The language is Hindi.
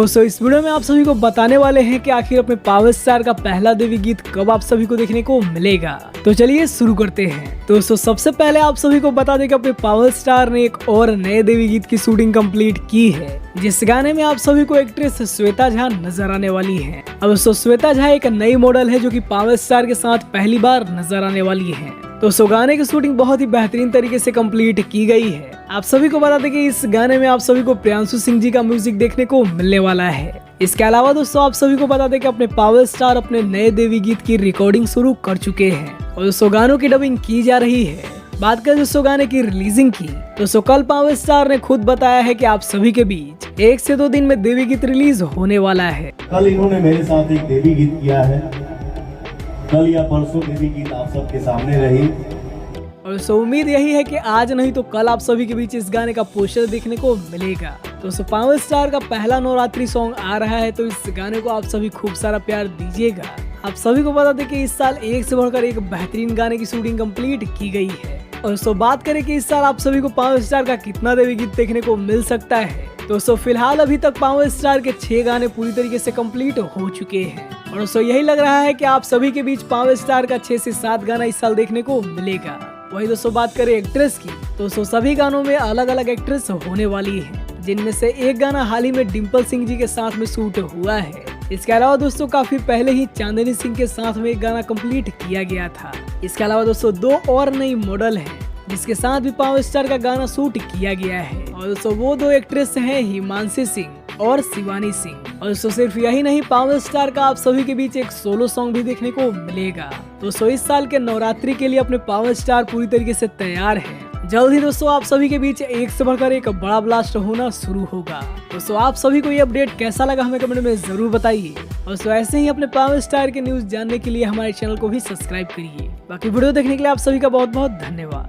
दोस्तों इस वीडियो में आप सभी को बताने वाले हैं कि आखिर अपने पावर स्टार का पहला देवी गीत कब आप सभी को देखने को मिलेगा। तो चलिए शुरू करते हैं। दोस्तों सबसे पहले आप सभी को बता दें कि अपने पावर स्टार ने एक और नए देवी गीत की शूटिंग कंप्लीट की है, जिस गाने में आप सभी को एक्ट्रेस श्वेता झा नजर आने वाली है। अब दोस्तों श्वेता झा एक नई मॉडल है जो कि पावर स्टार के साथ पहली बार नजर आने वाली है। दोस्तों गाने की शूटिंग बहुत ही बेहतरीन तरीके से कंप्लीट की गई है। आप सभी को बता दें कि इस गाने में आप सभी को प्रियांशु सिंह जी का म्यूजिक देखने को मिलने वाला है। इसके अलावा दोस्तों आप सभी को बता दें कि अपने पावर स्टार अपने नए देवी गीत की रिकॉर्डिंग शुरू कर चुके हैं और दोस्तों गानों की डबिंग की जा रही है। बात करें दोस्तों गाने की रिलीजिंग की, दोस्तों कल पावर स्टार ने खुद बताया है कि आप सभी के बीच 1 से 2 दिन में देवी गीत रिलीज होने वाला है। कल इन्होंने मेरे साथ एक देवी गीत किया है, कल या परसों देवी गीत आप सबके सामने रही और उम्मीद यही है कि आज नहीं तो कल आप सभी के बीच इस गाने का पोस्टर देखने को मिलेगा। दोस्तों पावर स्टार का पहला नवरात्रि सॉन्ग आ रहा है, तो इस गाने को आप सभी खूब सारा प्यार दीजिएगा। आप सभी को बता दें कि इस साल एक से बढ़कर एक बेहतरीन गाने की शूटिंग कंप्लीट की गई है। और दोस्तों बात करें कि इस साल आप सभी को पावर स्टार का कितना देवी गीत देखने को मिल सकता है। दोस्तों फिलहाल अभी तक पावर स्टार के 6 गाने पूरी तरीके से कंप्लीट हो चुके हैं और दोस्तों यही लग रहा है कि आप सभी के बीच पावर स्टार का 6 से 7 गाना इस साल देखने को मिलेगा। वही दोस्तों बात करें एक्ट्रेस की, दोस्तों सभी गानों में अलग अलग एक्ट्रेस होने वाली है, जिनमें से एक गाना हाल ही में डिम्पल सिंह जी के साथ में शूट हुआ है। इसके अलावा दोस्तों काफी पहले ही चांदनी सिंह के साथ में एक गाना कंप्लीट किया गया था। इसके अलावा दोस्तों 2 और नई मॉडल हैं जिसके साथ भी पावर स्टार का गाना शूट किया गया है और दोस्तों वो 2 एक्ट्रेस हैं हिमांशी सिंह और शिवानी सिंह। और दोस्तों सिर्फ यही नहीं, पावर स्टार का आप सभी के बीच एक सोलो सॉन्ग भी देखने को मिलेगा। दोस्तों इस साल के नवरात्रि के लिए अपने पावर स्टार पूरी तरीके से तैयार है। जल्द ही दोस्तों आप सभी के बीच एक से बढ़कर एक बड़ा ब्लास्ट होना शुरू होगा। दोस्तों आप सभी को ये अपडेट कैसा लगा हमें कमेंट में जरूर बताइए और दोस्तों ऐसे ही अपने पावर स्टार के न्यूज जानने के लिए हमारे चैनल को भी सब्सक्राइब करिए। बाकी वीडियो देखने के लिए आप सभी का बहुत बहुत धन्यवाद।